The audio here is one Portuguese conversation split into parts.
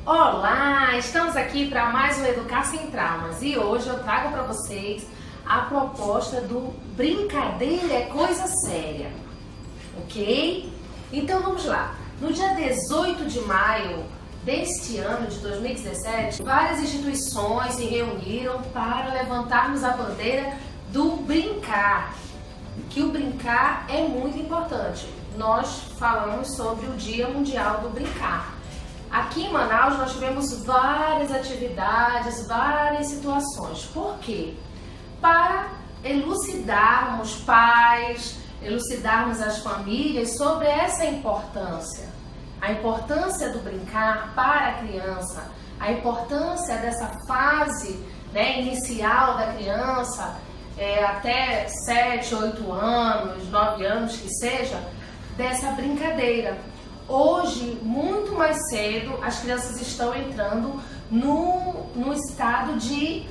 Olá, estamos aqui para mais um Educar Sem Traumas e hoje eu trago para vocês a proposta do Brincadeira é Coisa Séria, ok? Então vamos lá. No dia 18 de maio deste ano de 2017, várias instituições se reuniram para levantarmos a bandeira do brincar, que o brincar é muito importante. Nós falamos sobre o Dia Mundial do Brincar. Aqui em Manaus nós tivemos várias atividades, várias situações. Por quê? Para elucidarmos pais, elucidarmos as famílias sobre essa importância. A importância do brincar para a criança, a importância dessa fase, inicial da criança, até 7, 8 anos, 9 anos que seja, dessa brincadeira. Hoje, muito mais cedo, as crianças estão entrando no estado de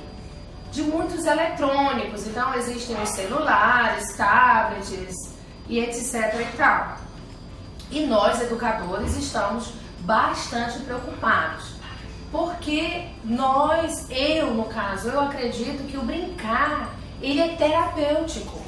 muitos eletrônicos. Então, existem os celulares, tablets e etc. e tal. E nós, educadores, estamos bastante preocupados. Porque no caso, eu acredito que o brincar, ele é terapêutico.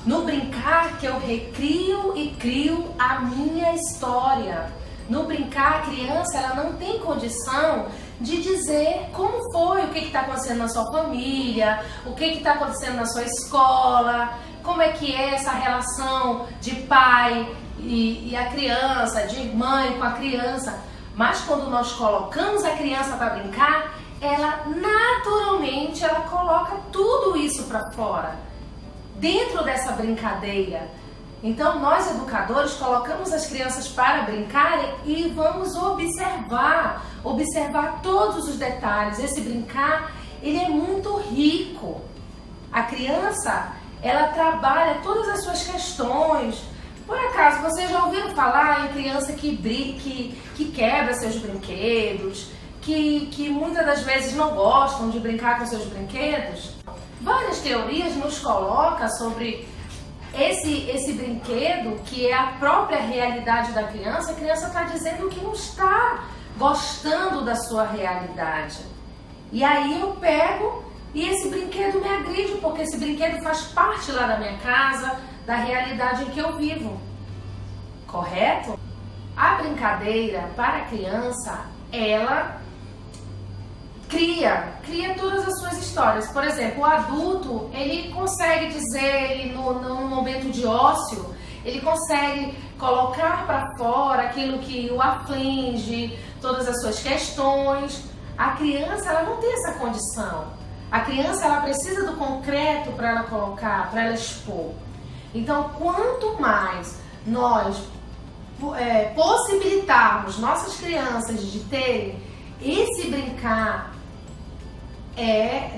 No brincar que eu recrio e crio a minha história. No brincar, a criança ela não tem condição de dizer como foi, o que está acontecendo na sua família, o que está acontecendo na sua escola, como é que é essa relação de pai e a criança, de mãe com a criança. Mas quando nós colocamos a criança para brincar, ela naturalmente ela coloca tudo isso para fora. Dentro dessa brincadeira. Então nós educadores colocamos as crianças para brincarem e vamos observar todos os detalhes. Esse brincar, ele é muito rico. A criança, ela trabalha todas as suas questões. Por acaso, vocês já ouviram falar em criança que quebra seus brinquedos, que muitas das vezes não gostam de brincar com seus brinquedos? Várias teorias nos colocam sobre esse brinquedo, que é a própria realidade da criança. A criança está dizendo que não está gostando da sua realidade. E aí eu pego e esse brinquedo me agride, porque esse brinquedo faz parte lá da minha casa, da realidade em que eu vivo. Correto? A brincadeira para a criança, ela cria todas as suas histórias. Por exemplo, o adulto, ele consegue dizer, num momento de ócio, ele consegue colocar para fora aquilo que o aflige, todas as suas questões. A criança, ela não tem essa condição. A criança, ela precisa do concreto para ela colocar, para ela expor. Então, quanto mais nós possibilitarmos nossas crianças de terem esse brincar,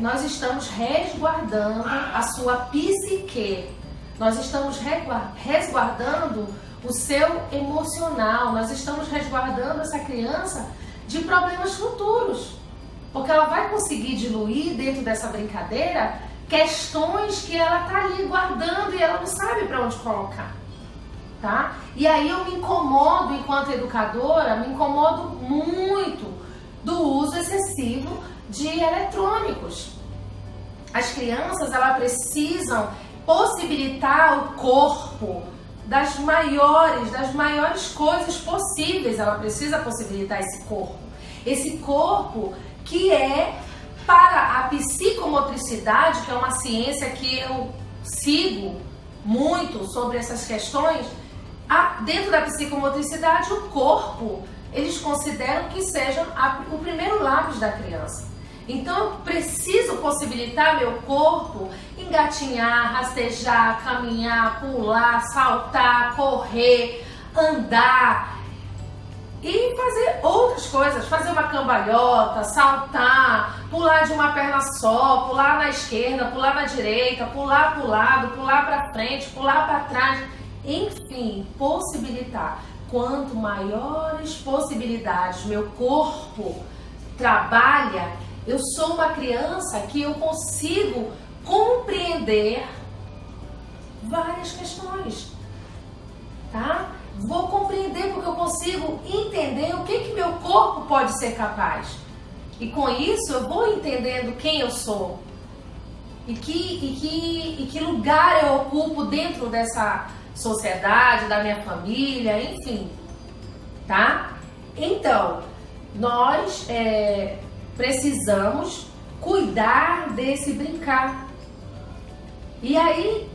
nós estamos resguardando a sua psique, nós estamos resguardando o seu emocional, nós estamos resguardando essa criança de problemas futuros, porque ela vai conseguir diluir dentro dessa brincadeira questões que ela está ali guardando e ela não sabe para onde colocar, tá? E aí eu me incomodo, enquanto educadora, me incomodo muito do uso excessivo de eletrônicos. As crianças, elas precisam possibilitar o corpo das maiores coisas possíveis. Ela precisa possibilitar esse corpo que é para a psicomotricidade, que é uma ciência que eu sigo muito sobre essas questões. Dentro da psicomotricidade, o corpo, eles consideram que seja o primeiro lápis da criança. Então eu preciso possibilitar meu corpo engatinhar, rastejar, caminhar, pular, saltar, correr, andar e fazer outras coisas, fazer uma cambalhota, saltar, pular de uma perna só, pular na esquerda, pular na direita, pular para o lado, pular para frente, pular para trás, enfim, possibilitar. Quanto maiores possibilidades meu corpo trabalha, eu sou uma criança que eu consigo compreender várias questões, tá? vou compreender, porque eu consigo entender o que meu corpo pode ser capaz. E com isso eu vou entendendo quem eu sou e que lugar eu ocupo dentro dessa sociedade, da minha família, enfim, tá? Então, nós precisamos cuidar desse brincar. E aí,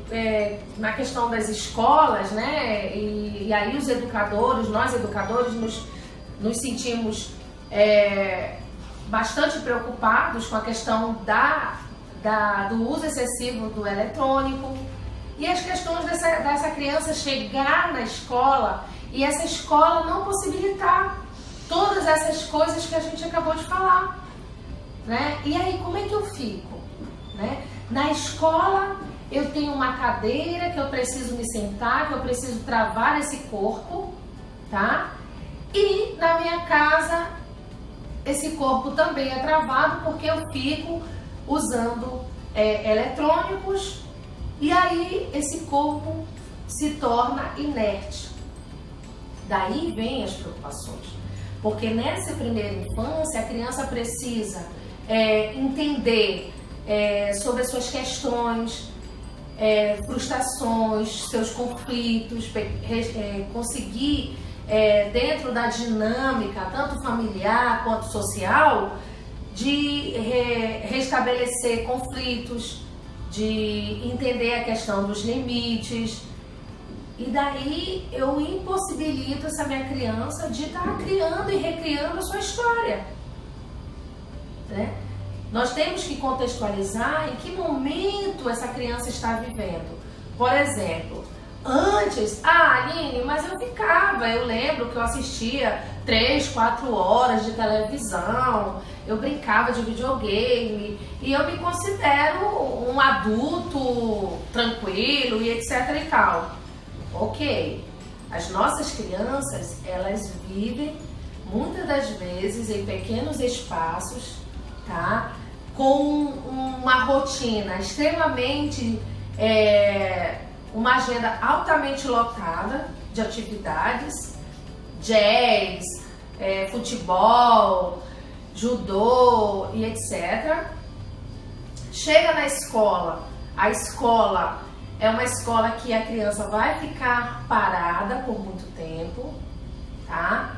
na questão das escolas, né, e aí os educadores, nós educadores nos sentimos bastante preocupados com a questão do uso excessivo do eletrônico e as questões dessa criança chegar na escola e essa escola não possibilitar todas essas coisas que a gente acabou de falar, né? E aí, como é que eu fico, né? Na escola, eu tenho uma cadeira que eu preciso me sentar, que eu preciso travar esse corpo, tá? E na minha casa, esse corpo também é travado porque eu fico usando eletrônicos e aí esse corpo se torna inerte. Daí vem as preocupações, porque nessa primeira infância a criança precisa entender sobre as suas questões, frustrações, seus conflitos, conseguir dentro da dinâmica tanto familiar quanto social de restabelecer conflitos, de entender a questão dos limites. E daí eu impossibilito essa minha criança de estar criando e recriando a sua história, né? Nós temos que contextualizar em que momento essa criança está vivendo. Por exemplo, antes, Aline, mas eu lembro que eu assistia 3, 4 horas de televisão, eu brincava de videogame e eu me considero um adulto tranquilo e etc e tal. Ok, as nossas crianças, elas vivem muitas das vezes em pequenos espaços, tá? Com uma rotina extremamente, uma agenda altamente lotada de atividades, jazz, futebol, judô e etc. Chega na escola, a escola é uma escola que a criança vai ficar parada por muito tempo, tá?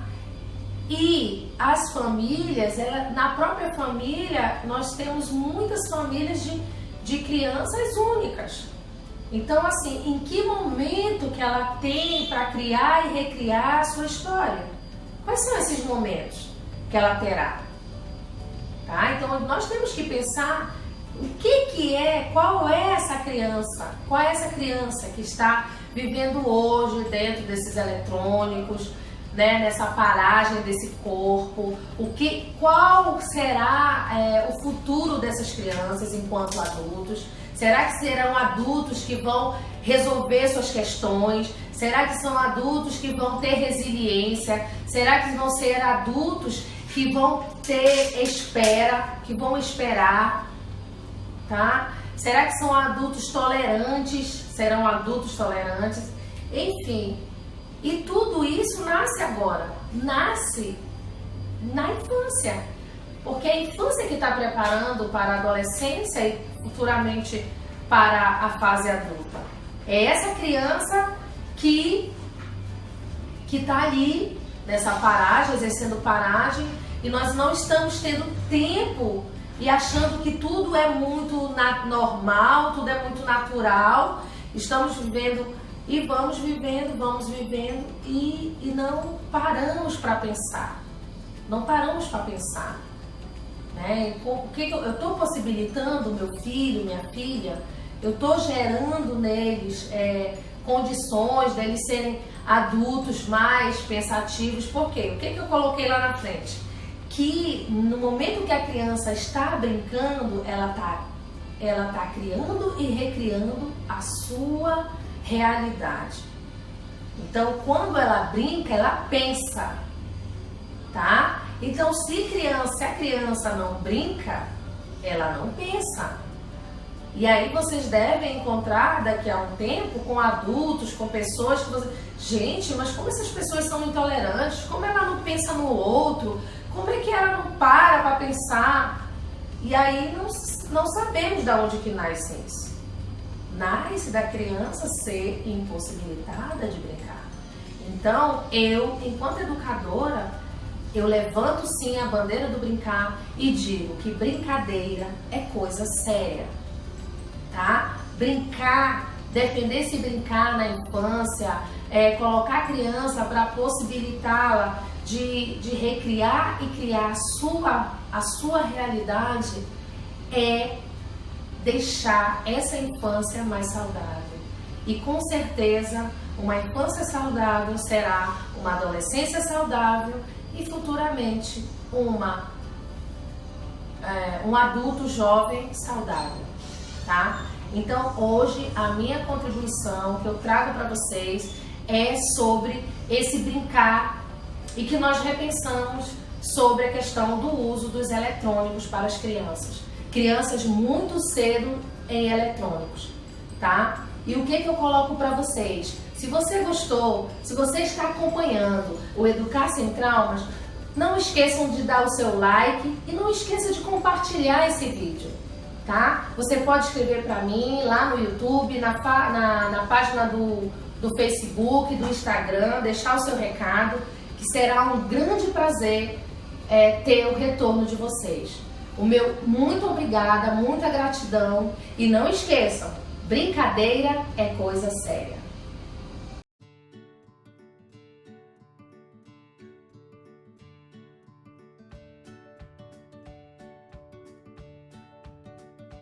E as famílias, na própria família, nós temos muitas famílias de crianças únicas. Então, assim, em que momento que ela tem para criar e recriar a sua história? Quais são esses momentos que ela terá? Tá? Então, nós temos que pensar qual é essa criança que está vivendo hoje dentro desses eletrônicos, né, nessa paragem desse corpo, qual será o futuro dessas crianças enquanto adultos? Será que serão adultos que vão resolver suas questões? Será que são adultos que vão ter resiliência? Será que vão ser adultos que vão ter que vão esperar, tá? Será que são adultos tolerantes? Serão adultos tolerantes? Enfim. E tudo isso nasce agora, nasce na infância, porque é a infância que está preparando para a adolescência e futuramente para a fase adulta. É essa criança que está ali nessa paragem, exercendo paragem, e nós não estamos tendo tempo e achando que tudo é muito normal, tudo é muito natural, estamos vivendo e vamos vivendo e não paramos para pensar. Não paramos para pensar, né? O que eu estou possibilitando meu filho, minha filha? Eu estou gerando neles condições deles serem adultos mais pensativos. Por quê? O que eu coloquei lá na frente? Que no momento que a criança está brincando, ela tá criando e recriando a sua realidade. Então, quando ela brinca, ela pensa, tá? Então, se a criança não brinca, ela não pensa. E aí vocês devem encontrar daqui a um tempo com adultos, com pessoas que você... Gente, mas como essas pessoas são intolerantes? Como ela não pensa no outro? Como é que ela não para pensar? E aí não sabemos de onde que nasce isso. Nasce da criança ser impossibilitada de brincar. Então, eu, enquanto educadora, eu levanto sim a bandeira do brincar e digo que brincadeira é coisa séria, tá? Brincar, defender-se brincar na infância, colocar a criança para possibilitá-la de recriar e criar a sua realidade é deixar essa infância mais saudável. E com certeza, uma infância saudável será uma adolescência saudável e futuramente um adulto jovem saudável, tá? Então hoje a minha contribuição que eu trago para vocês é sobre esse brincar e que nós repensamos sobre a questão do uso dos eletrônicos para as crianças. Crianças muito cedo em eletrônicos, tá? E o que eu coloco para vocês? Se você gostou, se você está acompanhando o Educar Sem Traumas, não esqueçam de dar o seu like e não esqueça de compartilhar esse vídeo, tá? Você pode escrever para mim lá no YouTube, na página do Facebook, do Instagram, deixar o seu recado, que será um grande prazer ter o retorno de vocês. O meu muito obrigada, muita gratidão e não esqueçam, brincadeira é coisa séria.